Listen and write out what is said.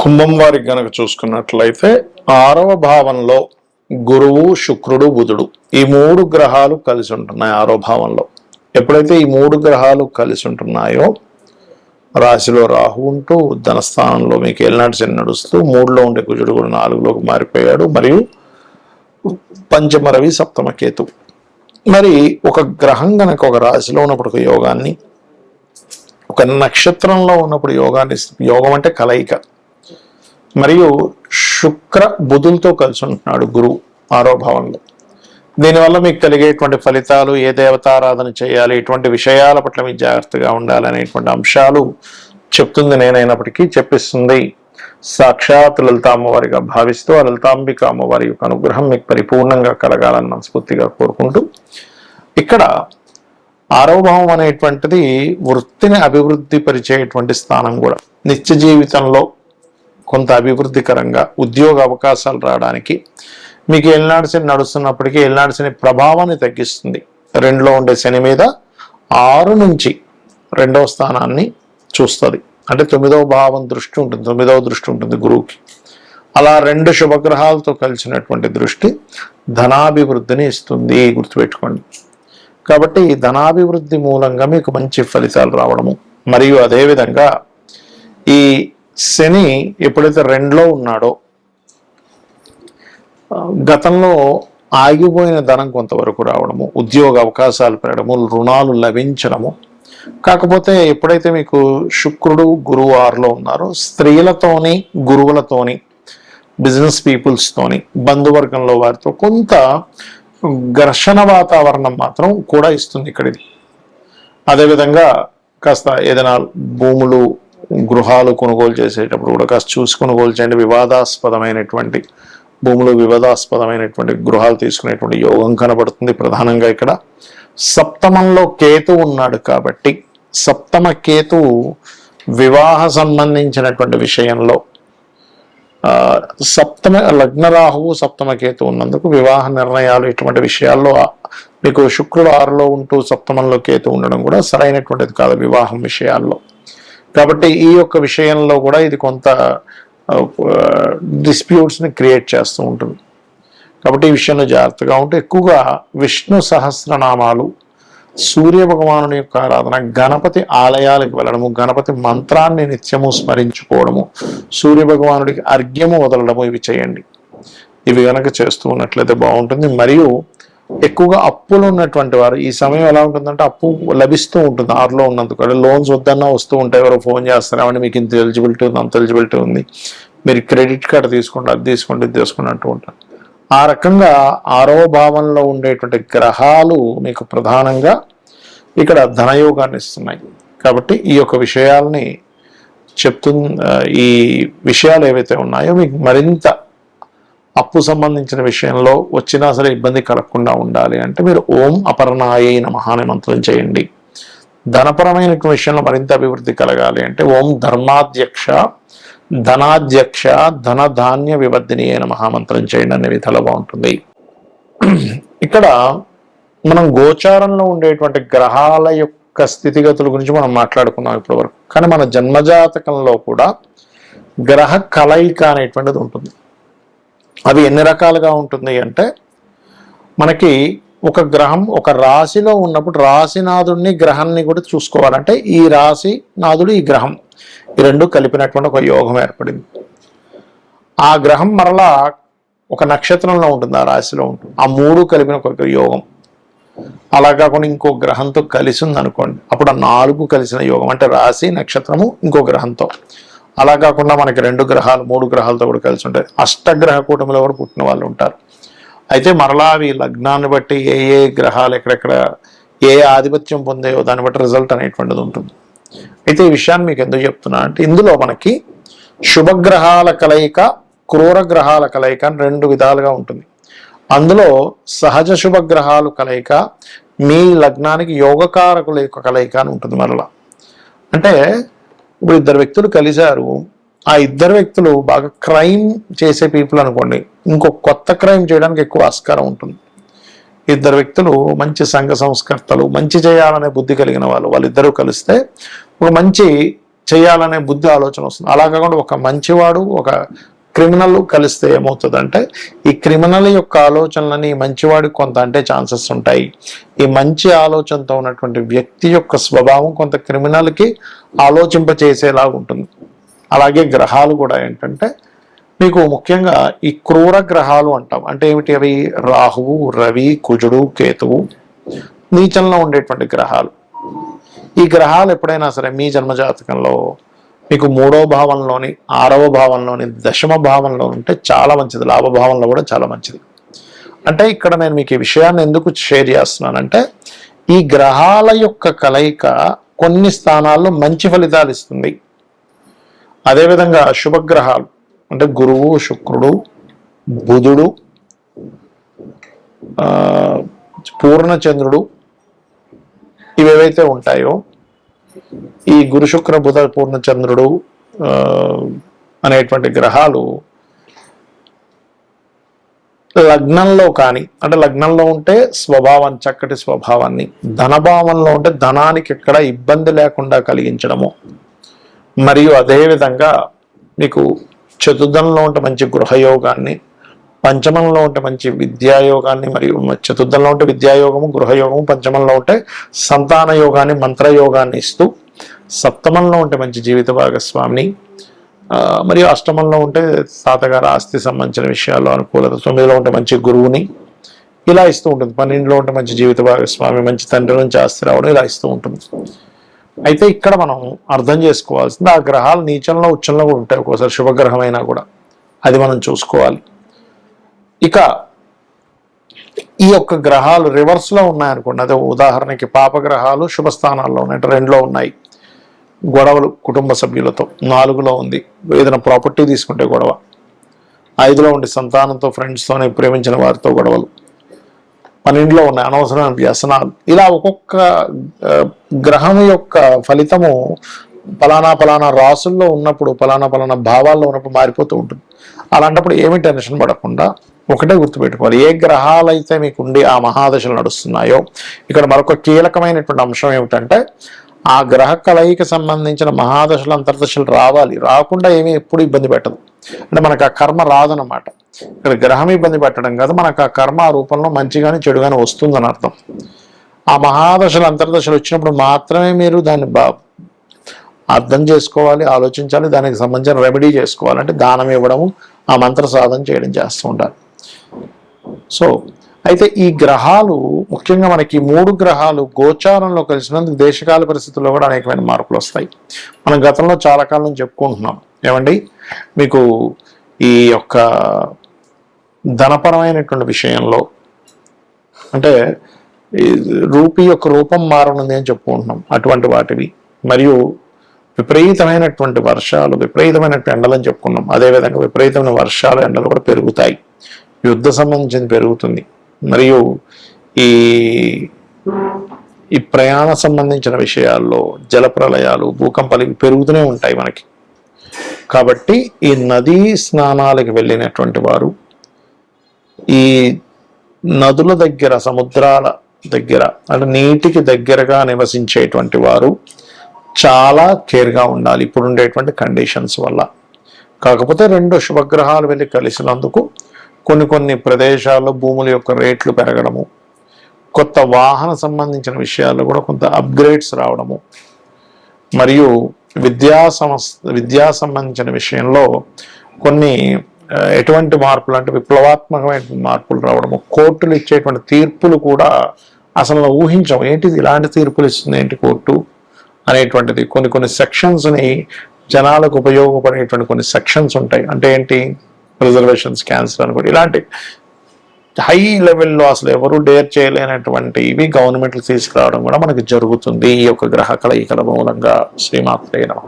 కుంభం వారికి గనక చూసుకున్నట్లయితే 6వ భావంలో గురువు, శుక్రుడు, బుధుడు ఈ 3 గ్రహాలు కలిసి ఉంటున్నాయి 6వ భావంలో. ఎప్పుడైతే ఈ 3 గ్రహాలు కలిసి ఉంటున్నాయో రాశిలో రాహు ఉంటూ ధనస్థానంలో మీకు ఏలినాటి శని నడుస్తూ 3లో ఉండే కుజుడు కూడా 4లోకి మారిపోయాడు, మరియు పంచమ రవి, సప్తమ కేతు. మరి ఒక గ్రహం గనక ఒక రాశిలో ఉన్నప్పుడు ఒక యోగాన్ని, ఒక నక్షత్రంలో ఉన్నప్పుడు యోగాన్ని, యోగం అంటే కలయిక, మరియు శుక్ర బుధులతో కలిసి ఉంటున్నాడు గురువు 6వ భావంలో. దీనివల్ల మీకు కలిగేటువంటి ఫలితాలు, ఏ దేవతారాధన చేయాలి, ఇటువంటి విషయాల పట్ల మీకు జాగ్రత్తగా ఉండాలి అనేటువంటి అంశాలు చెప్తుంది నేనైనప్పటికీ చెప్పిస్తుంది సాక్షాత్ లలిత అమ్మవారిగా భావిస్తూ ఆ లలితాంబిక అమ్మవారి యొక్క అనుగ్రహం మీకు పరిపూర్ణంగా కలగాలని మనస్ఫూర్తిగా కోరుకుంటూ, ఇక్కడ 6వ భావం అనేటువంటిది వృత్తిని అభివృద్ధి పరిచేటువంటి స్థానం కూడా. నిత్య జీవితంలో కొంత అభివృద్ధికరంగా ఉద్యోగ అవకాశాలు రావడానికి మీకు ఏలినాటి శని నడుస్తున్నప్పటికీ ఏలినాటి శని ప్రభావాన్ని తగ్గిస్తుంది. 2లో ఉండే శని మీద 6 నుంచి 2వ స్థానాన్ని చూస్తుంది. అంటే 9వ భావం దృష్టి ఉంటుంది, 9వ దృష్టి ఉంటుంది గురువుకి. అలా 2 శుభగ్రహాలతో కలిసినటువంటి దృష్టి ధనాభివృద్ధిని ఇస్తుంది, గుర్తుపెట్టుకోండి. కాబట్టి ధనాభివృద్ధి మూలంగా మీకు మంచి ఫలితాలు రావడము, మరియు అదేవిధంగా ఈ శని ఎప్పుడైతే 2లో ఉన్నాడో గతంలో ఆగిపోయిన ధనం కొంతవరకు రావడము, ఉద్యోగ అవకాశాలు పెరగడము, రుణాలు లభించడము. కాకపోతే ఎప్పుడైతే మీకు శుక్రుడు గురువు 6లో ఉన్నారో స్త్రీలతోని, గురువులతోని, బిజినెస్ పీపుల్స్తోని, బంధువర్గంలో వారితో కొంత ఘర్షణ వాతావరణం మాత్రం కూడా ఇస్తుంది ఇక్కడ ఇది. అదేవిధంగా కాస్త ఏదైనా భూములు, గృహాలు కొనుగోలు చేసేటప్పుడు కూడా కాస్త చూసి కొనుగోలు చేయండి. వివాదాస్పదమైనటువంటి భూములు, వివాదాస్పదమైనటువంటి గృహాలు తీసుకునేటువంటి యోగం కనబడుతుంది. ప్రధానంగా ఇక్కడ సప్తమంలో కేతు ఉన్నాడు కాబట్టి సప్తమ కేతు వివాహ సంబంధించినటువంటి విషయంలో, లగ్న రాహువు సప్తమ కేతు ఉన్నందుకు వివాహ నిర్ణయాలు ఇటువంటి విషయాల్లో మీకు శుక్రుడు 6లో ఉంటూ సప్తమంలో కేతు ఉండడం కూడా సరైనటువంటిది కాదు వివాహం విషయాల్లో. కాబట్టి ఈ యొక్క విషయంలో కూడా ఇది కొంత డిస్ప్యూట్స్ని క్రియేట్ చేస్తూ ఉంటుంది. కాబట్టి ఈ విషయంలో జాగ్రత్తగా ఉంటే ఎక్కువగా విష్ణు సహస్రనామాలు, సూర్య భగవానుని యొక్క ఆరాధన, గణపతి ఆలయాలకు వెళ్ళడము, గణపతి మంత్రాన్ని నిత్యము స్మరించుకోవడము, సూర్య భగవానుడికి అర్ఘ్యము వదలడము, ఇవి చేయండి. ఇవి గనక చేస్తూ ఉన్నట్లయితే బాగుంటుంది. మరియు ఎక్కువగా అప్పులు ఉన్నటువంటి వారు ఈ సమయం ఎలా ఉంటుందంటే అప్పు లభిస్తూ ఉంటుంది 6లో ఉన్నందుకు. అంటే లోన్స్ వద్దన్నా వస్తూ ఉంటాయి, ఎవరో ఫోన్ చేస్తారేమంటే మీకు ఇంత ఎలిజిబిలిటీ ఉంది, అంత ఎలిజిబిలిటీ ఉంది, మీరు క్రెడిట్ కార్డు తీసుకోండి, అది తీసుకోండి, ఇది తీసుకోండి అంటూ ఉంటారు. ఆ రకంగా 6వ భావంలో ఉండేటువంటి గ్రహాలు మీకు ప్రధానంగా ఇక్కడ ధనయోగాన్ని ఇస్తున్నాయి. కాబట్టి ఈ యొక్క విషయాల్ని ఈ విషయాలు ఏవైతే ఉన్నాయో మీకు మరింత అప్పు సంబంధించిన విషయంలో వచ్చినా సరే ఇబ్బంది కలగకుండా ఉండాలి అంటే మీరు ఓం అపర్ణాయై నమః అనే మంత్రం చేయండి. ధనపరమైన విషయంలో మరింత అభివృద్ధి కలగాలి అంటే ఓం ధర్మాధ్యక్ష ధనాధ్యక్ష ధనధాన్య వివర్ధిని అయిన మహామంత్రం చేయండి అనే విధాలు బాగుంటుంది. ఇక్కడ మనం గోచారంలో ఉండేటువంటి గ్రహాల యొక్క స్థితిగతుల గురించి మనం మాట్లాడుకున్నాం ఇప్పటి వరకు. కానీ మన జన్మజాతకంలో కూడా గ్రహ కలయిక అనేటువంటిది ఉంటుంది. అవి ఎన్ని రకాలుగా ఉంటుంది అంటే మనకి ఒక గ్రహం ఒక రాశిలో ఉన్నప్పుడు రాశినాథుడిని గ్రహాన్ని కూడా చూసుకోవాలంటే ఈ రాశినాథుడు ఈ గ్రహం ఈ 2 కలిపినటువంటి ఒక యోగం ఏర్పడింది. ఆ గ్రహం మరలా ఒక నక్షత్రంలో ఉంటుంది, ఆ రాశిలో ఉంటుంది, ఆ 3 కలిపిన ఒక యోగం. అలా కాకుండా ఇంకో గ్రహంతో కలిసి ఉంది అనుకోండి, అప్పుడు ఆ 4 కలిసిన యోగం అంటే రాశి, నక్షత్రము, ఇంకో గ్రహంతో. అలా కాకుండా మనకి 2 గ్రహాలు 3 గ్రహాలతో కూడా కలిసి ఉంటాయి. అష్టగ్రహ కూటమిలో కూడా పుట్టిన వాళ్ళు ఉంటారు. అయితే మరలా అవి లగ్నాన్ని బట్టి ఏ గ్రహాలు ఎక్కడెక్కడ ఏ ఆధిపత్యం పొందాయో దాన్ని బట్టి రిజల్ట్ అనేటువంటిది ఉంటుంది. అయితే ఈ విషయాన్ని మీకు ఎందుకు చెప్తున్నా అంటే ఇందులో మనకి శుభగ్రహాల కలయిక, క్రూర గ్రహాల కలయిక అని 2 విధాలుగా ఉంటుంది. అందులో సహజ శుభగ్రహాలు కలయిక, మీ లగ్నానికి యోగకారకుల యొక్క కలయిక అని ఉంటుంది. మరలా అంటే ఇప్పుడు 2 వ్యక్తులు కలిశారు, ఆ 2 వ్యక్తులు బాగా క్రైమ్ చేసే పీపుల్ అనుకోండి, ఇంకో కొత్త క్రైమ్ చేయడానికి ఎక్కువ ఆస్కారం ఉంటుంది. 2 వ్యక్తులు మంచి సంఘ సంస్కర్తలు, మంచి చేయాలనే బుద్ధి కలిగిన వాళ్ళిద్దరూ కలిస్తే ఒక మంచి చేయాలనే బుద్ధి ఆలోచన వస్తుంది. అలా కాకుండా ఒక మంచివాడు ఒక క్రిమినల్ కలిస్తే ఏమవుతుందంటే ఈ క్రిమినల్ యొక్క ఆలోచనలని మంచివాడికి కొంత అంటే ఛాన్సెస్ ఉంటాయి. ఈ మంచి ఆలోచనతో ఉన్నటువంటి వ్యక్తి యొక్క స్వభావం కొంత క్రిమినల్కి ఆలోచింపచేసేలాగా ఉంటుంది. అలాగే గ్రహాలు కూడా ఏంటంటే మీకు ముఖ్యంగా ఈ క్రూర గ్రహాలు అంటాం. అంటే ఏమిటి అవి? రాహువు, రవి, కుజుడు, కేతువు నీచంలో ఉండేటువంటి గ్రహాలు. ఈ గ్రహాలు ఎప్పుడైనా సరే మీ జన్మజాతకంలో మీకు 3వ భావంలోని, 6వ భావంలోని, దశమ భావంలో ఉంటే చాలా మంచిది. లాభభావంలో కూడా చాలా మంచిది. అంటే ఇక్కడ నేను మీకు ఈ విషయాన్ని ఎందుకు షేర్ చేస్తున్నానంటే ఈ గ్రహాల యొక్క కలయిక కొన్ని స్థానాల్లో మంచి ఫలితాలు ఇస్తుంది. అదేవిధంగా శుభగ్రహాలు అంటే గురువు, శుక్రుడు, బుధుడు, పూర్ణచంద్రుడు ఇవేవైతే ఉంటాయో ఈ గురు, శుక్ర, బుధ, పూర్ణచంద్రుడు అనేటువంటి గ్రహాలు లగ్నంలో కానీ, అంటే లగ్నంలో ఉంటే స్వభావాన్ని, చక్కటి స్వభావాన్ని, ధనభావంలో ఉంటే ధనానికి ఎక్కడ ఇబ్బంది లేకుండా కలిగించడము, మరియు అదేవిధంగా మీకు చతుర్థంలో ఉంటే మంచి గృహయోగాన్ని, పంచమంలో ఉంటే మంచి విద్యాయోగాన్ని, మరియు చతుర్థంలో ఉంటే విద్యాయోగము, గృహయోగము, పంచమంలో ఉంటే సంతాన యోగాన్ని, మంత్రయోగాన్ని ఇస్తూ, సప్తమంలో ఉంటే మంచి జీవిత భాగస్వామిని, మరియు అష్టమంలో ఉంటే తాతగారు ఆస్తి సంబంధించిన విషయాల్లో అనుకూలత, 9లో ఉంటే మంచి గురువుని ఇలా ఇస్తూ ఉంటుంది. 12లో ఉంటే మంచి జీవిత భాగస్వామి, మంచి తండ్రి నుంచి ఆస్తి రావడం ఇలా ఇస్తూ ఉంటుంది. అయితే ఇక్కడ మనం అర్థం చేసుకోవాల్సింది ఆ గ్రహాలు నీచంలో, ఉచ్చంలో కూడా ఉంటాయి. ఒక్కోసారి శుభగ్రహమైనా కూడా అది మనం చూసుకోవాలి. ఇక ఈ యొక్క గ్రహాలు రివర్స్లో ఉన్నాయనుకోండి, అదే ఉదాహరణకి పాపగ్రహాలు శుభస్థానాల్లో ఉన్నాయి, అంటే 2లో ఉన్నాయి, గొడవలు కుటుంబ సభ్యులతో, 4లో ఉంది ఏదైనా ప్రాపర్టీ తీసుకుంటే గొడవ, 5లో ఉండి సంతానంతో, ఫ్రెండ్స్తోనే, ప్రేమించిన వారితో గొడవలు, 12లో ఉన్నాయి అనవసరమైన వ్యసనాలు. ఇలా ఒక్కొక్క గ్రహం యొక్క ఫలితము పలానా రాసుల్లో ఉన్నప్పుడు, పలానా భావాల్లో ఉన్నప్పుడు మారిపోతూ ఉంటుంది. అలాంటప్పుడు ఏమీ టెన్షన్ పడకుండా ఒకటే గుర్తుపెట్టుకోవాలి, ఏ గ్రహాలు అయితే మీకు ఉండి ఆ మహాదశలు నడుస్తున్నాయో, ఇక్కడ మరొక కీలకమైనటువంటి అంశం ఏమిటంటే ఆ గ్రహ కలయిక సంబంధించిన మహాదశలు, అంతర్దశలు రావాలి. రాకుండా ఏమీ ఎప్పుడు ఇబ్బంది పెట్టదు. అంటే మనకు ఆ కర్మ రాదన్నమాట. ఇక్కడ గ్రహం ఇబ్బంది పెట్టడం కాదు, మనకు ఆ కర్మ ఆ రూపంలో మంచిగాని చెడుగాని వస్తుందని అర్థం. ఆ మహాదశలు, అంతర్దశలు వచ్చినప్పుడు మాత్రమే మీరు దాన్ని అర్థం చేసుకోవాలి, ఆలోచించాలి, దానికి సంబంధించిన రెమెడీ చేసుకోవాలి. అంటే దానం ఇవ్వడము, ఆ మంత్ర సాధన చేయడం చేస్తూ ఉండాలి. సో అయితే ఈ గ్రహాలు ముఖ్యంగా మనకి 3 గ్రహాలు గోచారంలో కలిసినందుకు దేశకాల పరిస్థితుల్లో కూడా అనేకమైన మార్పులు వస్తాయి. మనం గతంలో చాలా కాలం చెప్పుకుంటున్నాం. ఏమండి, మీకు ఈ యొక్క ధనపరమైనటువంటి విషయంలో అంటే రూపీ యొక్క రూపం మారనుంది అని చెప్పుకుంటున్నాం, అటువంటి వాటివి, మరియు విపరీతమైనటువంటి వర్షాలు, విపరీతమైనటువంటి ఎండలని చెప్పుకున్నాం. అదేవిధంగా విపరీతమైన వర్షాలు, ఎండలు కూడా పెరుగుతాయి, యుద్ధ సంబంధించింది పెరుగుతుంది, మరియు ఈ ప్రయాణ సంబంధించిన విషయాల్లో జలప్రలయాలు, భూకంపాలు పెరుగుతూనే ఉంటాయి మనకి. కాబట్టి ఈ నదీ స్నానాలకు వెళ్ళినటువంటి వారు, ఈ నదుల దగ్గర, సముద్రాల దగ్గర, అంటే నీటికి దగ్గరగా నివసించేటువంటి వారు చాలా కేర్గా ఉండాలి ఇప్పుడు ఉండేటువంటి కండిషన్స్ వల్ల. కాకపోతే 2 శుభగ్రహాలు వెళ్ళి కలిసినందుకు కొన్ని ప్రదేశాల్లో భూముల యొక్క రేట్లు పెరగడము, కొత్త వాహన సంబంధించిన విషయాల్లో కూడా కొంత అప్గ్రేడ్స్ రావడము, మరియు విద్యా సంబంధించిన విషయంలో కొన్ని ఎటువంటి మార్పులు అంటే విప్లవాత్మకమైన మార్పులు రావడము, కోర్టులు ఇచ్చేటువంటి తీర్పులు కూడా అసలు ఊహించం, ఏంటిది ఇలాంటి తీర్పులు ఇస్తుంది ఏంటి కోర్టు అనేటువంటిది. కొన్ని సెక్షన్స్ని జనాలకు ఉపయోగపడేటువంటి కొన్ని సెక్షన్స్ ఉంటాయి. అంటే ఏంటి, రిజర్వేషన్స్ క్యాన్సిల్ అనుకోండి, ఇలాంటి హై లెవెల్లో అసలు ఎవరు డేర్ చేయలేనటువంటి ఇవి గవర్నమెంట్లు తీసుకురావడం కూడా మనకి జరుగుతుంది ఈ యొక్క గ్రహ కలయికల మూలంగా. శ్రీమాత్రే నమః.